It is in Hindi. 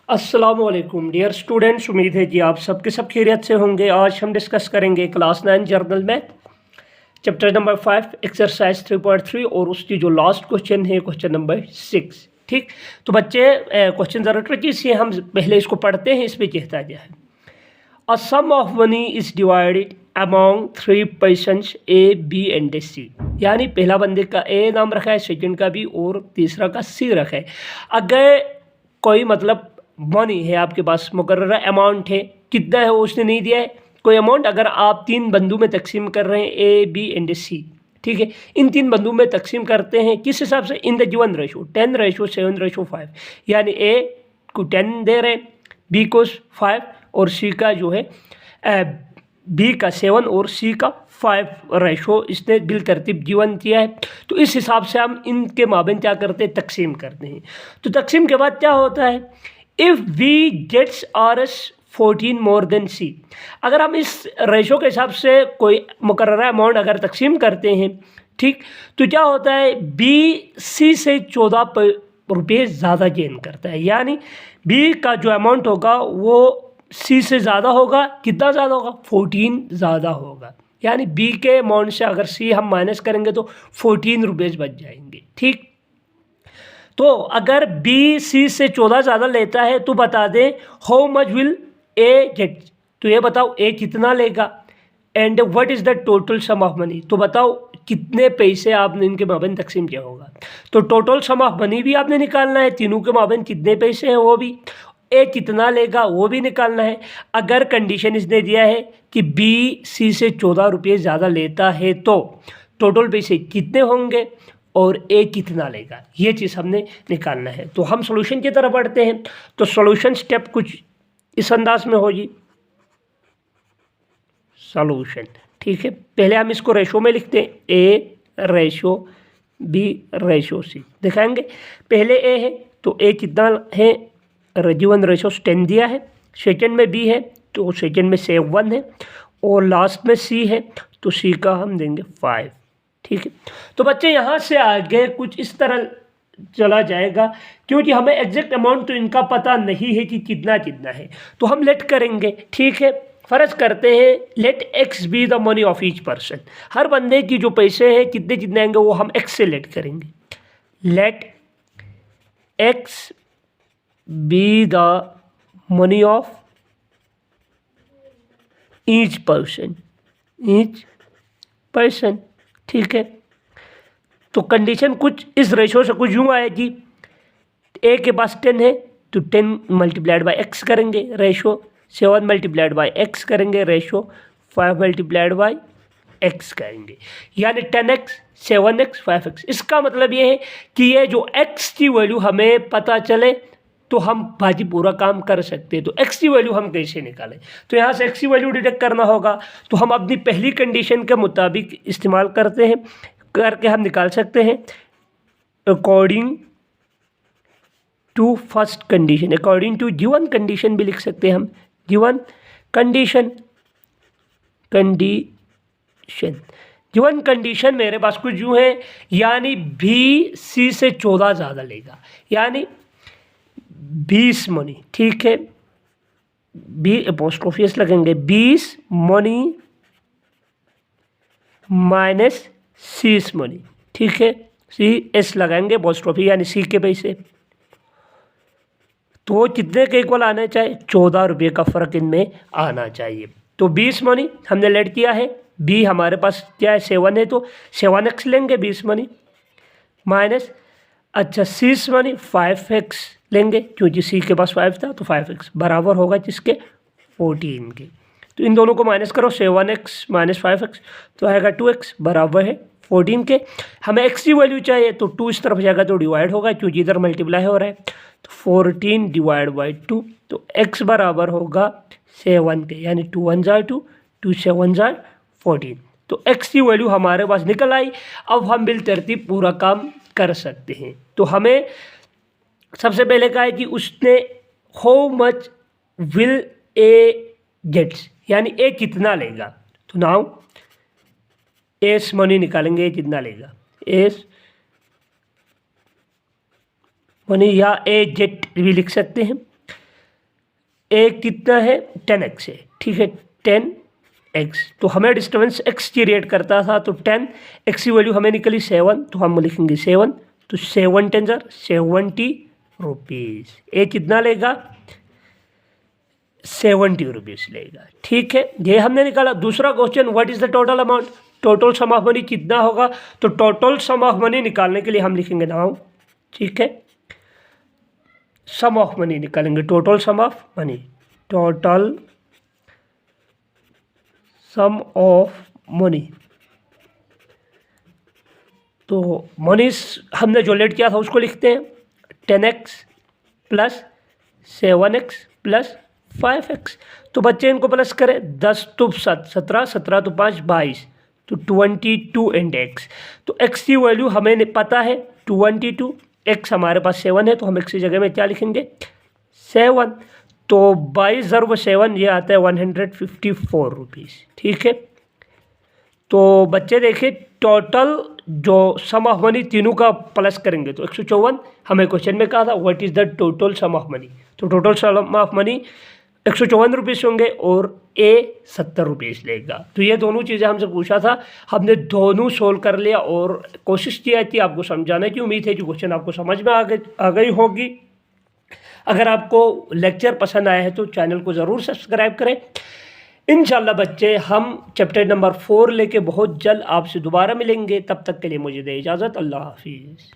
अस्सलामुअलैकुम डियर स्टूडेंट्स, उम्मीद है जी आप सब खैरियत से होंगे। आज हम डिस्कस करेंगे class 9 journal math chapter number 5 exercise 3.3 और उसकी जो लास्ट क्वेश्चन है क्वेश्चन नंबर 6। ठीक, तो बच्चे क्वेश्चन ज़रा ट्रिकी से हम पहले इसको पढ़ते हैं। इसमें कहता गया है a sum of money is divided among 3 persons A B and C. यानी पहला बंदे का ए नाम रखा है, सेकंड का बी और तीसरा का सी रखा है। अगर कोई मतलब मनी है आपके पास, मुकर्रर अमाउंट है, कितना है वो उसने नहीं दिया है कोई अमाउंट। अगर आप 3 बंदों में तकसीम कर रहे हैं ए बी एंड सी, ठीक है, इन 3 बंदों में तकसीम करते हैं किस हिसाब से? In the given ratio 10:7:5। यानी ए को 10 दे रहे हैं, बी को 5 और सी का जो है बी का 7 और सी का 5 रेशो इसने बिल तरतीब गिवन किया है। तो इस हिसाब से हम इनके माबेन क्या करते हैं? तकसीम करते हैं। तो तकसीम के बाद क्या होता है? If we gets R S 14 more than C. अगर हम इस रेशो के हिसाब से कोई मुकर्ररा अमाउंट अगर तकसीम करते हैं, ठीक, तो क्या होता है? बी सी से 14 रुपये ज़्यादा गेन करता है। यानी बी का जो अमाउंट होगा वो सी से ज़्यादा होगा। कितना ज़्यादा होगा? 14 ज़्यादा होगा। यानी बी के अमाउंट से अगर सी हम माइनस करेंगे तो 14 रुपये बच जाएंगे। ठीक, तो अगर बी सी से 14 ज़्यादा लेता है तो बता दें how much will A get. तो ये बताओ ए कितना लेगा, and what is the total sum of money. तो बताओ कितने पैसे आपने इनके माबेन तकसीम किया होगा। तो टोटल सम ऑफ मनी भी आपने निकालना है, तीनों के माबेन कितने पैसे हैं वो भी, ए कितना लेगा वो भी निकालना है। अगर कंडीशन इसने दिया है कि बी सी से 14 रुपये ज़्यादा लेता है तो टोटल पैसे कितने होंगे और ए कितना लेगा, ये चीज़ हमने निकालना है। तो हम सॉल्यूशन की तरफ बढ़ते हैं। तो सॉल्यूशन स्टेप कुछ इस अंदाज में होगी। सॉल्यूशन, ठीक है, पहले हम इसको रेशो में लिखते हैं, ए रेशो बी रेशो सी। दिखाएंगे पहले ए है तो ए कितना है? गिवन रेशो 10 दिया है। सेकंड में बी है तो सेकंड में 7 है और लास्ट में सी है तो सी का हम देंगे 5। ठीक है, तो बच्चे यहाँ से आगे कुछ इस तरह चला जाएगा, क्योंकि हमें एग्जैक्ट अमाउंट तो इनका पता नहीं है कि कितना कितना है। तो हम लेट करेंगे, ठीक है, फ़र्ज करते हैं let X be the money of each person. हर बंदे की जो पैसे हैं कितने कितने आएंगे वो हम एक्स से लेट करेंगे। Let X be the money of each person, ठीक है। तो कंडीशन कुछ इस रेशो से कुछ यूँ आएगी, ए के पास 10 है तो 10 मल्टीप्लाइड बाई एक्स करेंगे रेशो, 7 मल्टीप्लाइड बाई एक्स करेंगे रेशो, 5 मल्टीप्लाइड बाई एक्स करेंगे। यानी 10x 7x 5x। इसका मतलब ये है कि ये जो x की वैल्यू हमें पता चले तो हम बाजी पूरा काम कर सकते हैं। तो x की वैल्यू हम कैसे निकालें? तो यहाँ से x की वैल्यू डिडक्ट करना होगा। तो हम अपनी पहली कंडीशन के मुताबिक इस्तेमाल करते हैं, करके हम निकाल सकते हैं according to first condition, according to given condition भी लिख सकते हैं हम। गिवन कंडीशन गिवन कंडीशन मेरे पास कुछ यूँ है, यानी बी सी से 14 ज़्यादा लेगा, यानी 20 मनी, ठीक है, बी एपोस्ट्रोफी एस लगेंगे, 20 money minus C S money, ठीक है, सी एस लगाएंगे एपोस्ट्रोफी, यानी सी के पैसे। तो कितने के इक्वल आना चाहिए? 14 रुपये का फ़र्क इनमें आना चाहिए। तो 20 मनी हमने लेट किया है, बी हमारे पास क्या है? 7 है तो 7x लेंगे 20 मनी माइनस, अच्छा 6 मनी 5x लेंगे, क्योंकि सी के पास 5 था तो 5x बराबर होगा जिसके 14 के। तो इन दोनों को माइनस करो, 7x माइनस 5x तो आएगा 2x बराबर है 14 के। हमें x की वैल्यू चाहिए तो 2 इस तरफ जाएगा तो डिवाइड होगा, क्योंकि इधर मल्टीप्लाई हो रहा है। तो 14 डिवाइड बाई 2 तो x बराबर होगा 7 के, यानी 2 1 जार 2, 2 7 जार 14। तो x की वैल्यू हमारे पास निकल आई। अब हम बिल तरतीब पूरा काम कर सकते हैं। तो हमें सबसे पहले कहा है कि उसने how much will A gets, यानी ए कितना लेगा। तो नाउ एस मनी निकालेंगे, कितना लेगा, एस मनी या ए जेट भी लिख सकते हैं। ए कितना है 10x है, ठीक है 10x, तो हमें डिस्टर्बेंस x क्रिएट करता था, तो 10x की वैल्यू हमें निकली 7, तो हम लिखेंगे 7, तो 7 10 70 रुपीज़। ए कितना लेगा 70 रुपीज़ लेगा, ठीक है ये हमने निकाला। दूसरा question, what is the total amount, total sum of money कितना होगा, तो टोटल सम ऑफ मनी निकालने के लिए हम लिखेंगे नाउ, ठीक है सम ऑफ मनी निकालेंगे, total sum of money, total sum of money, तो मनी हमने जो लेट किया था उसको लिखते हैं 10x plus 7x plus 5x। तो बच्चे इनको प्लस करें, 10 तो 7 17, 17 तो 5 22, तो 22 एंड x। तो x की वैल्यू हमें पता है 22, x हमारे पास 7 है, तो हम x की जगह में क्या लिखेंगे 7, तो 22 ज़रब 7 ये आता है 154 रुपीज़, ठीक है। तो बच्चे देखिए टोटल जो सम ऑफ मनी तीनों का प्लस करेंगे तो 154, हमें क्वेश्चन में कहा था what is the total sum of money, तो total sum of money 154 rupees होंगे और ए 70 रुपीज़ लेगा। तो ये दोनों चीज़ें हमसे पूछा था, हमने दोनों सोल्व कर लिया और कोशिश की थी आपको समझाने की। उम्मीद है कि क्वेश्चन आपको समझ में आ गई होगी। अगर आपको लेक्चर पसंद आया है तो चैनल को ज़रूर सब्सक्राइब करें। इंशाल्लाह बच्चे हम चैप्टर नंबर 4 लेके बहुत जल्द आपसे दोबारा मिलेंगे, तब तक के लिए मुझे दे इजाज़त, अल्लाह हाफिज़।